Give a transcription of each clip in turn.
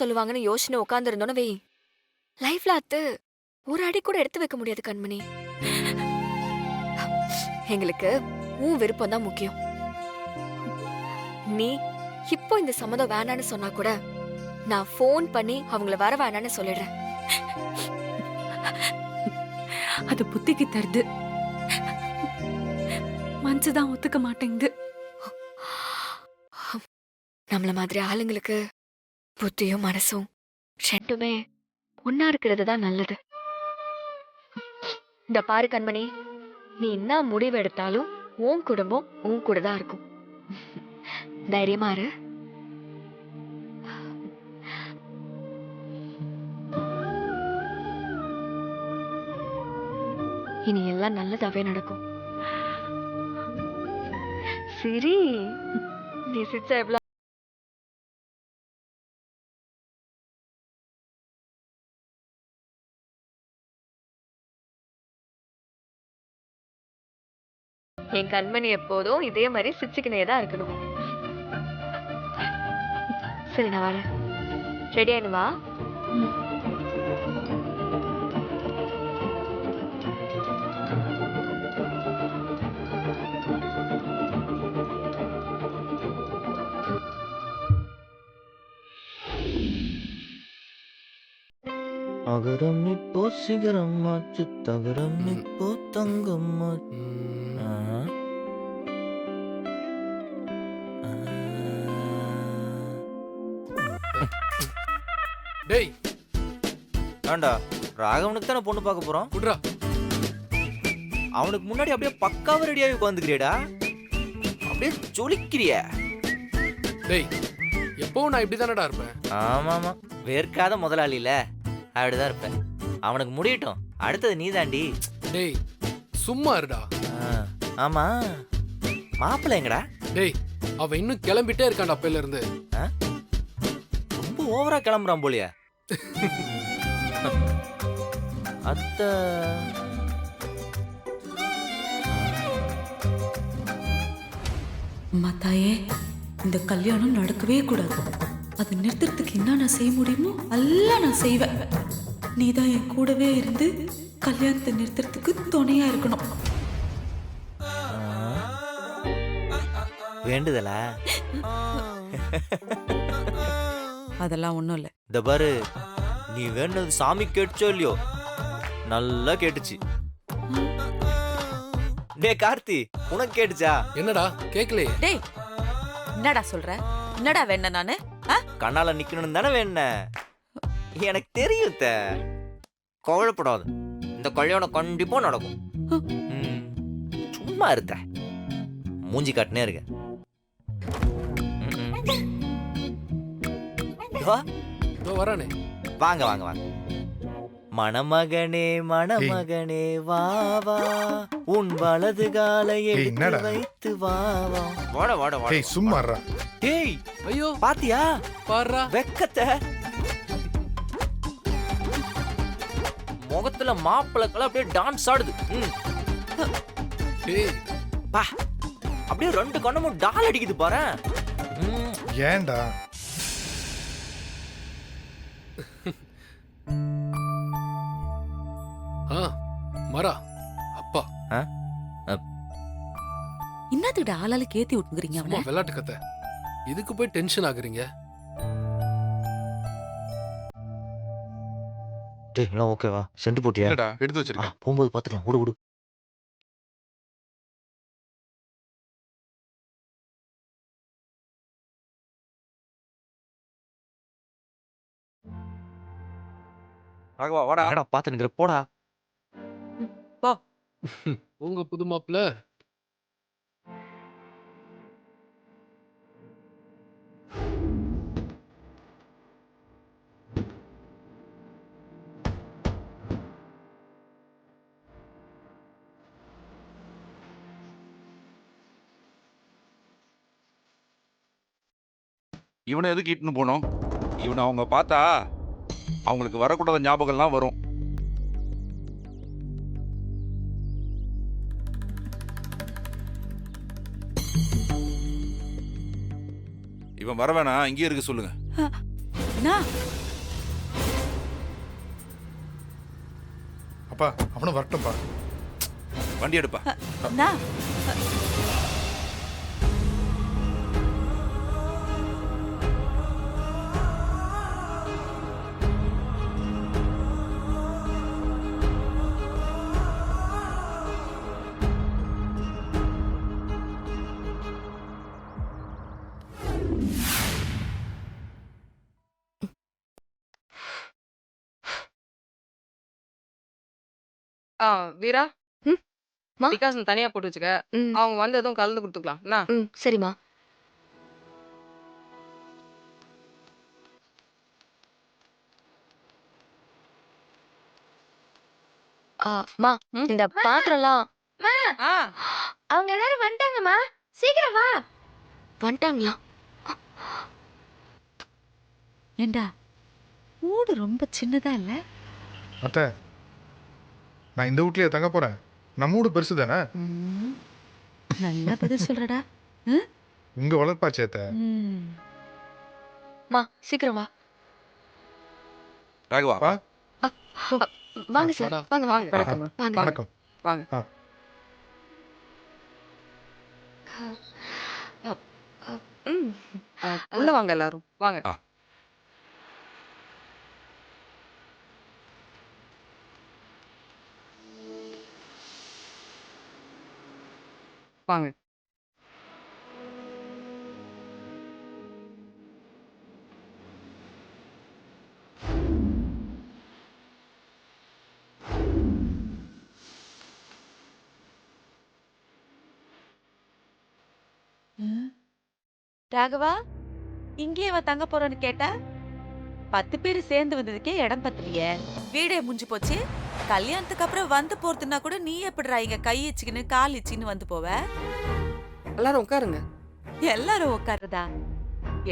சொல்லுவாங்கன்னு யோசனை உட்கார்ந்து இருந்தோன்னு வை, லைஃப்ல அத்து ஒரு அடி கூட எடுத்து வைக்க முடியாது கண்மணி. எங்களுக்கு உன் விருப்பம் தான் முக்கியம். நீ இப்போ இந்த சம்மதம் வேணான்னு சொன்னா கூட நான் ஃபோன் பண்ணி அவங்கள வர வேணான்னு சொல்லிடுறேன். அது புத்திக்கு தருது, மனசுதான் ஒத்துக்க மாட்டேங்குது. நம்மள மாதிரி ஆளுங்களுக்கு புத்தியும் மனசும் ரெண்டுமே ஒன்னா இருக்கிறது தான் நல்லது. இந்த பாரு கண்மணி, நீ என்ன முடிவு எடுத்தாலும் உன் குடும்பம் உன் கூட தான் இருக்கும். தைரியமா இரு. இனி எல்லாம் நல்லதாவே நடக்கும். சரி, நீ சிரிச்சா எவ்வளவு என் கண்மணி எப்போதும் இதே மாதிரி சிரிச்சுக்கினே தான் இருக்கணும். சரி, நான் வரேன். ரெடி ஆயினு வா. அகரம் இப்போ சிகரம் மாற்று தகரம் இப்போ தங்கம் மாற்று. டேய் ஏண்டா ராகவனுக்கு தானே பொண்ணு பார்க்க போறோம். குட்ரா, அவனுக்கு முன்னாடி அப்படியே பக்காவா ரெடியாகி உட்காந்துக்கிறியடா, அப்படியே ஜொலிக்கிறிய. டேய் எப்பவும் நான் இப்படி தானடா இருப்பேன். ஆமா ஆமா, வேர்க்காத முதலாளில அப்படிதான் இருப்பேன். அவனுக்கு முடியட்டும், அடுத்தது நீ தாண்டி. டேய் சும்மா இருடா. ஆமா, மாப்பிள்ளை எங்கடா? டேய் அவன் இன்னும் கிளம்பிட்டே இருக்கான்டா அப்பையில இருந்து. ரொம்ப ஓவரா கிளம்புறான் போலியா? அத்த அம்மா தாயே, இந்த கல்யாணம் நடக்கவே கூடாது. அது நிறுத்துறதுக்கு என்ன நான் செய்ய முடியுமோ எல்லாம் நான் செய்வேன். நீதான் என் கூடவே இருந்து கல்யாணத்தை நிறுத்துறதுக்கு துணையா இருக்கணும். வேண்டுதலா? அதெல்லாம் ஒண்ணும் இல்ல. இந்த பாரு, நீ வேண்டது சாமி கேட்டுச்சோ இல்லையோ, நல்லா கேட்டுச்சு. டே கார்த்தி, உனக்கு கேட்டுச்சா? என்னடா கேக்கலையே? டேய் என்னடா சொல்ற? என்னடா வேண நானு? கண்ணால நிக்கணும்னு தானே வேண. எனக்கு தெரியும் த, கவலைப்படாது, இந்த கல்யாணம் கண்டிப்பா நடக்கும். சும்மா இருத்த, மூஞ்சி காட்டுனே இருக்க. இதோ வரானே. வாங்க வாங்க வாங்க. மணமகனே மணமகனே வா வா, உன் வலது காலை எடுத்து வைத்து வா வா. வாட வாட வாட. டேய் சும்மா இருடா. டேய் ஐயோ பாத்தியா பாருடா வெக்கத்தை முகத்துல. மாப்பிளக்கெல்லாம் அப்படியே டான்ஸ் ஆடுது. டேய் பா, அப்படியே ரெண்டு கண்ணமும் டால் அடிக்குது பாரு. ஏன்டா? மரா அப்பா என்னதுடா ஆளாளுக்கு ஏத்தி விட்டுங்கிறீங்க சும்மா அவனை? விளையாட்டு கத்தை. இதுக்கு போய் டென்ஷன் ஆகுறீங்க. டேய் எல்லாம் ஓகேவா? செண்டு போட்டியா? இல்லடா, எடுத்து வச்சிருக்கேன். போகும்போது பாத்துக்கலாம். விடு விடு. ராகவா வாடா. என்னடா பாத்து நிக்கிற, போடா. உங்க புது மாப்பிள்ள இவனை எதுக்கு இட்டுன்னு போனோம்? இவனை அவங்க பார்த்தா அவங்களுக்கு வரக்கூடாத ஞாபகம்லாம் வரும். இவன் வர வேணாம், இங்கேயே இருக்க சொல்லுங்க. என்ன அப்பா அவனும் வரட்டும்பா. வண்டி எடுப்பா. என்ன வீரா ம், மா. டிகாசன் தனியா போட்டு வச்சுக்க. ம், அவங்க வந்ததும் கலந்து கொடுத்துக்கலாம் என்ன? ம், சரிம்மா. மா, ம். இந்த பாத்திரம்லாம் ஆ அவங்க எல்லாரும் வந்துட்டாங்கம்மா. சீக்கிரம் வா. வந்துட்டாங்களா? ஏண்டா வீடு ரொம்ப சின்னதா இல்ல? அத்தை, நான் இந்த வீட்லயே தங்க போறேன். நம்ம வீடு பெருசு தானே? நல்ல பதில் சொல்றடா. உங்க வளர்ப்பாச்சே அத்தை. மா, சீக்கிரம் வா. ராகவா வா. வாங்க சார். வாங்க வாங்க வணக்கம். வாங்க. வணக்கம். வாங்க. ம். உள்ள வாங்க எல்லாரும் வாங்க. ஆ. வாங்க. ராகவா இங்கேயே வா தங்க போறோன்னு கேட்டா 10 பேர் சேர்ந்து வந்ததுக்கே இடம் பத்தலையே. வீடே முடிஞ்சு போச்சு. கல்யாணத்துக்கு அப்புறம் வந்து போறதுன்னா கூட நீ எப்படிடா இங்க கை இச்சுக்கின்னு கால் இச்சின்னு வந்து போவ? எல்லாரும் உட்காருங்க. எல்லாரும் உட்காருதா?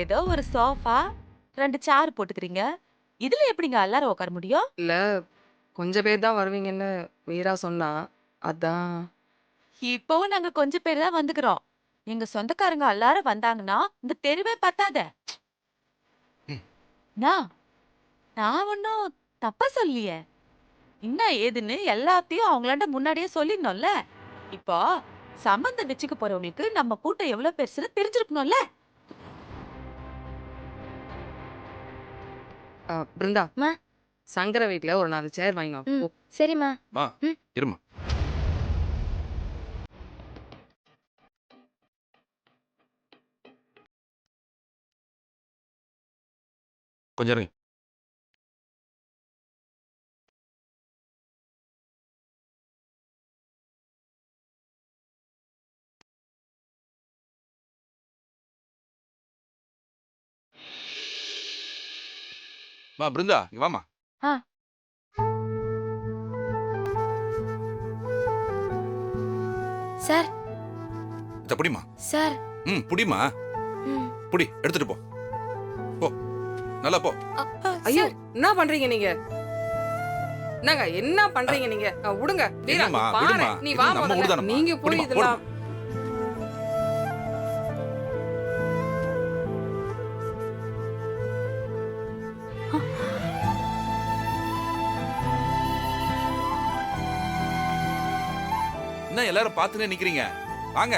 ஏதோ ஒரு சோஃபா 2 சேர் போட்டுக்கிறீங்க. இதுல எப்படிங்க எல்லாரும் உட்கார முடியும்? இல்ல கொஞ்சம் பேர் தான் வருவீங்கன்னு வீரா சொன்னா. அதான். இப்பவும் நாங்க கொஞ்சம் பேர் தான் வந்துக்கிறோம். எங்க சொந்தக்காரங்க எல்லாரும் வந்தாங்கன்னா இந்த தெருவே பத்தாத. நான் ஒன்னும் தப்பா சொல்லியே. என்ன ஏதுன்னு எல்லாத்தையும் அவங்களாண்ட முன்னாடியே சொல்லிடணும்ல. இப்போ சம்பந்தம் வச்சுக்க போறவங்களுக்கு நம்ம கூட்டம் எவ்வளவு பெருசுன்னு தெரிஞ்சிருக்கணும்ல. பிருந்தா மா. சங்கர வீட்ல ஒரு 4 சேர் வாங்கி வா. ம். போ. சரிம்மா. மா இருமா. கொஞ்சம் இருங்க. மா பிருந்தா இங்க வாமா. சார். இத புடிமா. சார். புடிமா. ம். புடி எடுத்துட்டு போ. போ நல்லா போ. ஐயோ சார். என்ன பண்றீங்க நீங்க? என்னங்க என்ன பண்றீங்க நீங்க? விடுங்க வீரா என்னம்மா, பாரு விடுமா. நீ இது வா நம்ம முதல்ல. ஊர்தானம்மா. நீங்க போய் விடுமா, இதெல்லாம் என்ன எல்லாரும் பார்த்துனே நிக்கிறீங்க? வாங்க.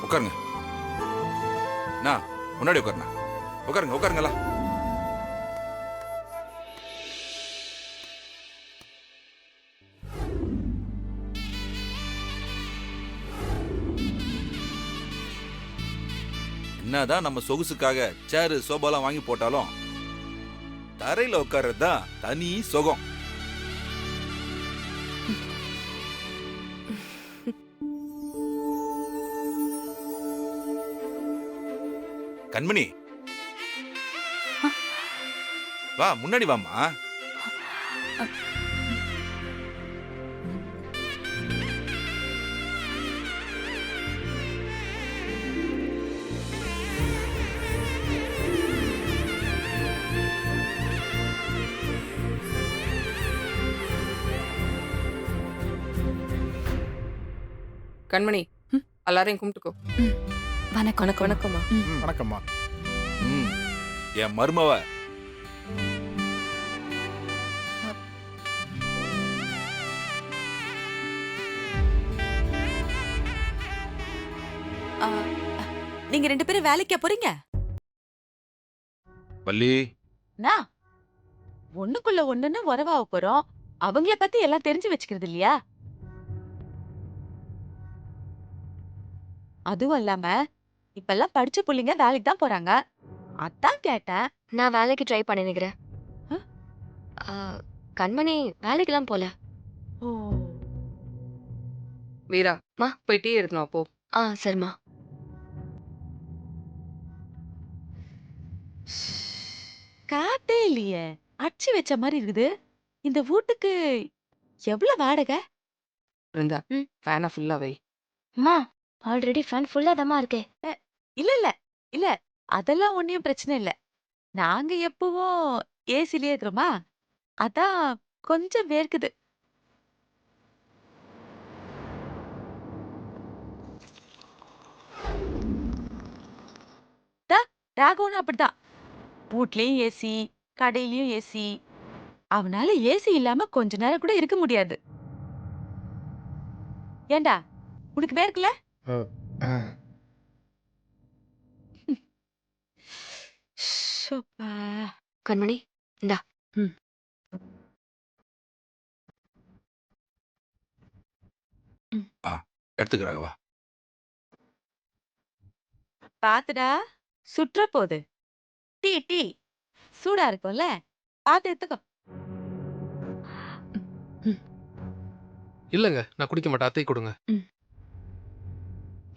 உட்காருங்க. நான் முன்னாடி உட்காருண்ணா. உட்காருங்க உட்காருங்களா. என்னதான் நம்ம சொகுசுக்காக சேரு சோபாலாம் வாங்கி போட்டாலும் தரையில உட்கார்றது தான் தனி சுகம். கண்மணி வா முன்னாடி வாமா. கண்மணி ம். எல்லாரையும் கும்பிட்டுக்கோ. வணக்கம் வணக்கம் வணக்கம்மா. வணக்கம்மா. ம் என் மருமவ நீங்க 2 பேரும் வேலைக்கா போறீங்க? வள்ளி. நான் ஒண்ணுக்குள்ள ஒண்ணுன்னு உறவாக போறோம். அவங்கள பத்தி எல்லாம் தெரிஞ்சு வச்சுக்கிறது இல்லையா? அதுவும் இல்லாம இப்பெல்லாம் படிச்ச புள்ளைங்க வேலைக்கு தான் போறாங்க. அதான் கேட்டேன். நான் வேலைக்கு ட்ரை பண்ணினுக்கிறேன். ஆ, கண்மணி வேலைக்கெல்லாம் போல. ஓ, வீரா மா. போய் டீ எடுத்துனு வா போ. சரிம்மா. காத்தே இல்லையே. அடிச்சு வச்ச மாதிரி இருக்குது. இந்த வீட்டுக்கு எவ்வளவு வாடகை? இருந்தா ம். ஃபேனை ஃபுல்லா வை. அம்மா, ஆல்ரெடி ஃபேன் ஃபுல்லா தாம்மா இருக்கே. இல்ல இல்ல இல்ல, அதெல்லாம் ஒண்ணும் பிரச்சனை இல்ல. நாங்க எப்பவும் ஏசிலே இருக்கிறோமா, அதான் கொஞ்சம் வேர்க்குது. ராகவனும் அப்படிதான். வீட்லயும் ஏசி, கடையிலயும் ஏசி. அவனால ஏசி இல்லாம கொஞ்ச நேரம் கூட இருக்க முடியாது. ஏண்டா, உனக்கு வேர்க்கல? அஹ், ஷோப்பா. கண்மணி, இந்தா. எடுத்துக்கிறாங்க. பாத்துடா, சுற்ற போகுது. டீ டீ சூடா இருக்கும்ல, பாத்து எடுத்துக்கோ. இல்லங்க, நான் குடிக்க மாட்டேன். அத்தை கொடுங்க.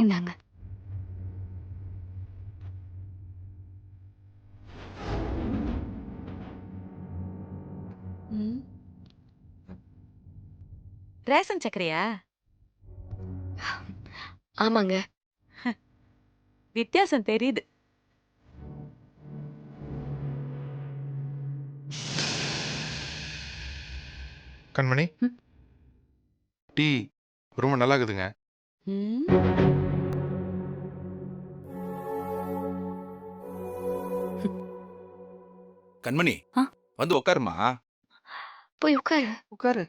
இந்தாங்க. ம். ரேஷன் சக்கரையா? ஆமாங்க. வித்தியாசம் தெரியுது. கண்மணி, டீ ரொம்ப நல்லா இருக்குதுங்க. ம். கண்மணி ஆ? வந்து உட்காருமா. போய் உட்காரு. உட்காரு.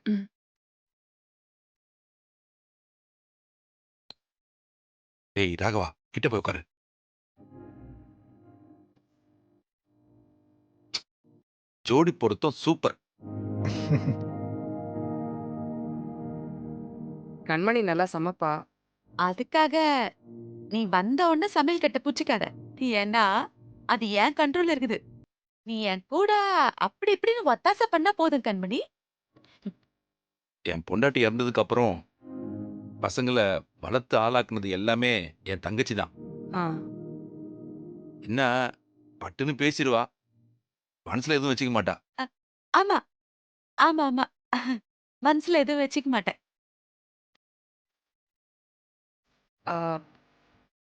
டேய் ராகவா, கிட்ட போய் உட்காரு. ஜோடி பொருத்தம் சூப்பர். கண்மணி நல்லா சமைப்பா. அதுக்காக நீ வந்த உடனே சமையல் கட்ட புடிச்சுக்காத. ஏன்னா அது என் கண்ட்ரோல்ல இருக்குது. நீ என் கூட அப்படி இப்படின்னு ஒத்தாசை பண்ணா போதும் கண்மணி. என் பொண்டாட்டி இறந்ததுக்கு அப்புறம் பசங்களை வளர்த்து ஆளாக்குனது எல்லாமே என் தங்கச்சி தான். ஆ. என்ன பட்டுன்னு பேசிடுவா, மனசுல எதுவும் வச்சுக்க மாட்டா. ஆமா ஆமா ஆமா, மனசுல எதுவும் வச்சுக்க மாட்டேன். ஆ,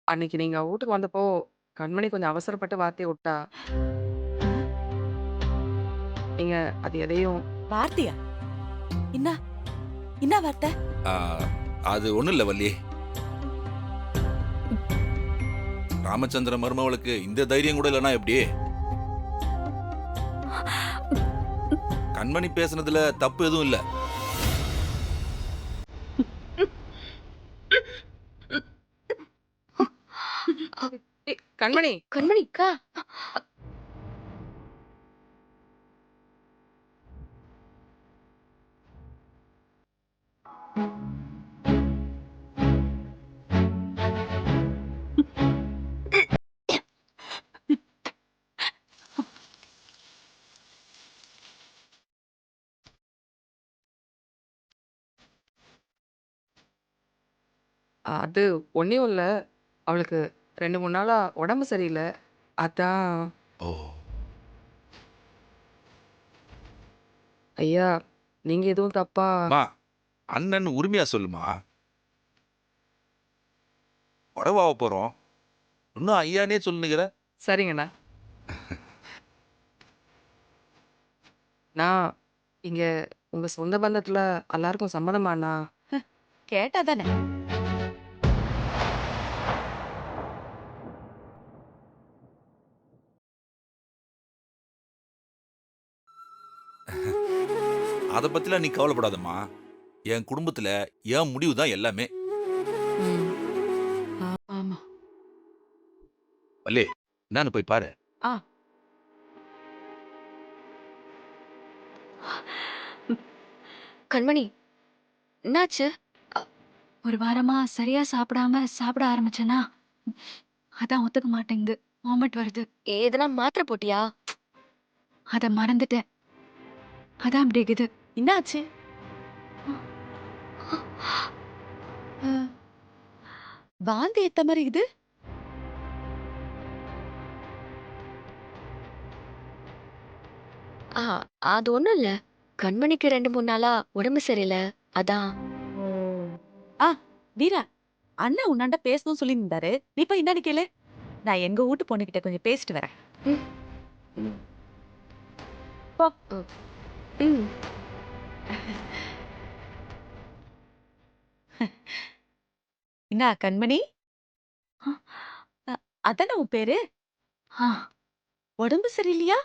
அன்னைக்கு நீங்க வீட்டுக்கு வந்தப்போ கண்மணி கொஞ்சம் அவசரப்பட்டு வார்த்தையை விட்டா. நீங்க அது எதையும் வார்த்தையா? என்ன என்ன வார்த்தை? ஆ, அது ஒண்ணும் இல்ல வள்ளி. ராமச்சந்திர மருமவளுக்கு இந்த தைரியம் கூட இல்லைன்னா எப்படி? கண்மணி பேசுனதுல தப்பு எதுவும் இல்ல. கண்மணி கண்மணிக்கா? அது ஒன்றும் இல்லை. அவளுக்கு 2 3 நாளா உடம்பு சரியில்லை. அதான். ஓ, ஐயா, நீங்க எதுவும் தப்பா? மா, அண்ணன் உரிமையா சொல்லுமா. உறவாக போறோம், இன்னும் ஐயானே சொல்லுங்கிற. சரிங்கண்ணா. நான் இங்க உங்க சொந்த பந்தத்துல எல்லாருக்கும் சம்மதமாண்ணா? கேட்டா தானே. அதை பத்திலாம் நீ கவலைப்படாதம்மா. என் குடும்பத்துல என் முடிவு தான் எல்லாமே. ஆமா. வள்ளி, என்னன்னு போய் பாரு. கண்மணி, என்னாச்சு? ஒரு வாரமா சரியா சாப்பிட ஆரம்பிச்சேனா அதான் ஒத்துக்க மாட்டேங்குது. வாமிட் வருது. எதனா மாத்திரை போட்டியா? அத மறந்துட்டேன். அதான் அப்படி இருக்குது. என்னாச்சு? வாந்தி ஏத்த மாதிரி இது. ஆ, அது ஒண்ணும் இல்ல. கண்மணிக்கு 2-3 நாளா உடம்பு சரியில்லை. அதான். வீரா, அண்ணன் உன்னாண்ட பேசணும்னு சொல்லி இருந்தாரு. நீ போய் என்னன்னு கேளு. நான் எங்க வீட்டு பொண்ணுகிட்ட கொஞ்சம் பேசிட்டு வரேன். ம். போ. ம். என்ன கண்மணி? ஆ. அதானே உன் பேரு? ஆ, உடம்பு சரியில்லையா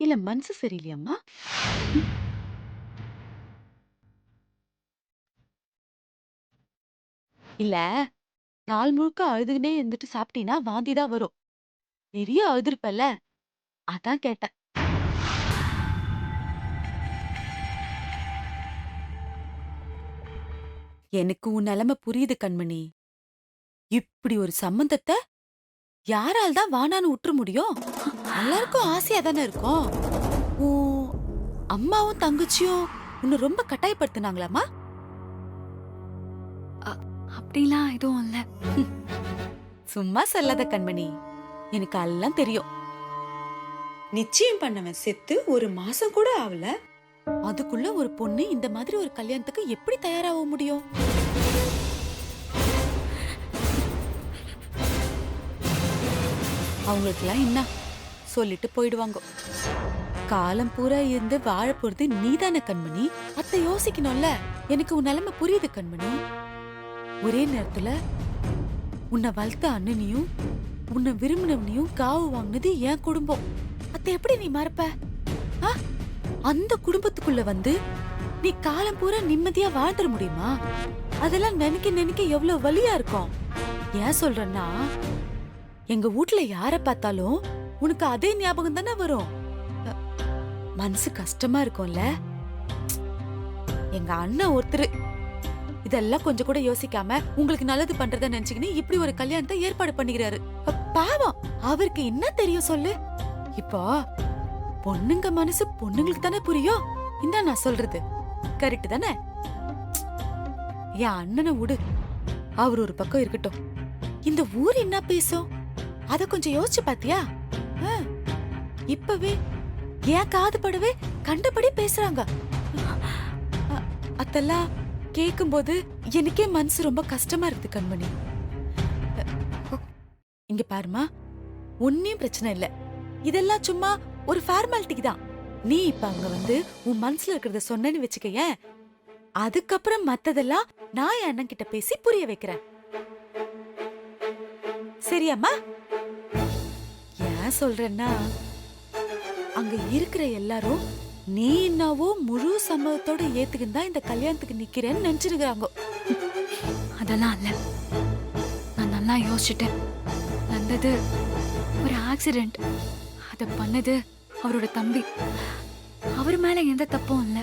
இல்ல மனசு சரியில்லையாம்மா? இல்ல, நாள் முழுக்க அழுதுகினே இருந்துட்டு சாப்பிட்டீன்னா வாந்தி தான் வரும். நிறைய அழுதுருப்பல்ல, அதான் கேட்டேன். எனக்கு உன் நிலைமை புரியுது கண்மணி. இப்படி ஒரு சம்பந்தத்தை யாரால் தான் வானான்னு விட்டுற முடியும்? எல்லாருக்கும் ஆசையா தானே இருக்கும். உன் அம்மாவும் தங்கச்சியும் உன்னை ரொம்ப கட்டாயப்படுத்தினாங்களாமா? அப்படிலாம் எதுவும் இல்ல. சும்மா சொல்லாத கண்மணி, எனக்கு எல்லாம் தெரியும். நிச்சயம் பண்ணவன் செத்து 1 மாசம் கூட ஆகல. அதுக்குள்ள ஒரு பொண்ணு இந்த மாதிரி ஒரு கல்யாணத்துக்கு எப்படி தயாராக முடியும்? அவங்களுக்குலாம் என்ன சொல்லிட்டு போயிடுவாங்க. காலம் பூரா இருந்து வாழ போறது நீதானே கண்மணி. அத்தை யோசிக்கணும்ல. எனக்கு உன் நிலைமை புரியுது கண்மணி. ஒரே நேரத்துல உன்னை வளர்த்த அண்ணனையும் உன்னை விரும்பினவனையும் காவு வாங்கினது என் குடும்பம். அத்தை எப்படி நீ மறப்ப? அந்த குடும்பத்துக்குள்ள வந்து நீ காலம் பூரா நிம்மதியா வாழ்ந்துட முடியுமா? அதெல்லாம் நினைக்க நினைக்க எவ்வளவு வலியா இருக்கும். ஏன் சொல்றேன்னா, எங்க வீட்ல யார பார்த்தாலும் உனக்கு அதே ஞாபகம் தானே வரும். மனசு கஷ்டமா இருக்கும்ல. எங்க அண்ணன் ஒருத்தர் இதெல்லாம் கொஞ்சம் கூட யோசிக்காம உங்களுக்கு நல்லது பண்றத நினைச்சுக்கின்னு இப்படி ஒரு கல்யாணத்தை ஏற்பாடு பண்ணிக்கிறாரு. பாவம், அவருக்கு என்ன தெரியும் சொல்லு. இப்போ பொண்ணுங்க மனசு பொண்ணுங்களுக்கு தானே புரியும். இந்த நான் சொல்றது கரெக்ட் தானே? என் அண்ணனை விடு, அவர் ஒரு பக்கம் இருக்கட்டும். இந்த ஊர் என்ன பேசும் அத கொஞ்சம் யோசிச்சு பாத்தியா? இப்பவே என் காது படவே கண்டபடி பேசுறாங்க. அதெல்லாம் கேக்கும்போது எனக்கே மனசு ரொம்ப கஷ்டமா இருக்கு கண்மணி. இங்க பாருமா, ஒன்னும் பிரச்சனை இல்ல. இதெல்லாம் சும்மா ஒரு ஃபார்மாலிட்டிக்கு தான். நீ இப்ப அங்க வந்து உன் மனசுல இருக்கிறத சொன்னேன்னு வச்சுக்கேன். அதுக்கப்புறம் மத்ததெல்லாம் நான் என் அண்ணன் கிட்ட பேசி புரிய வைக்கிறேன். சரியாம்மா? ஏன் சொல்றேன்னா, அங்க இருக்கிற எல்லாரும் நீ என்னவோ முழு சம்மதத்தோட ஏத்துக்கின்னு தான் இந்த கல்யாணத்துக்கு நிக்கிறேன்னு நினைச்சிருக்காங்க. அதெல்லாம் இல்ல. நான் நல்லா யோசிச்சுட்டேன். நடந்தது ஒரு ஆக்சிடென்ட். அத பண்ணது அவரோட தம்பி. அவர் மேல எந்த தப்பும் இல்ல.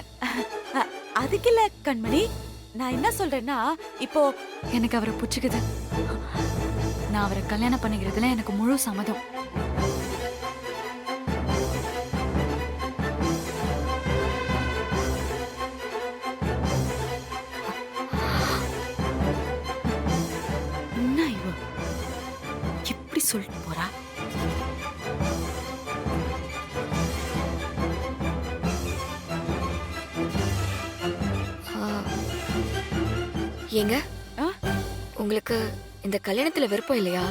அதுக்கு இல்ல கண்மணி, நான் என்ன சொல்றேன்னா, இப்போ எனக்கு அவரை புடிச்சுக்குது. நான் அவரை கல்யாணம் பண்ணிக்கிறதுல எனக்கு முழு சம்மதம். என்ன இவ எப்படி சொல்லிட்டு போறா? ஏங்க, உங்களுக்கு இந்த கல்யாணத்துல விருப்பம் இல்லையா?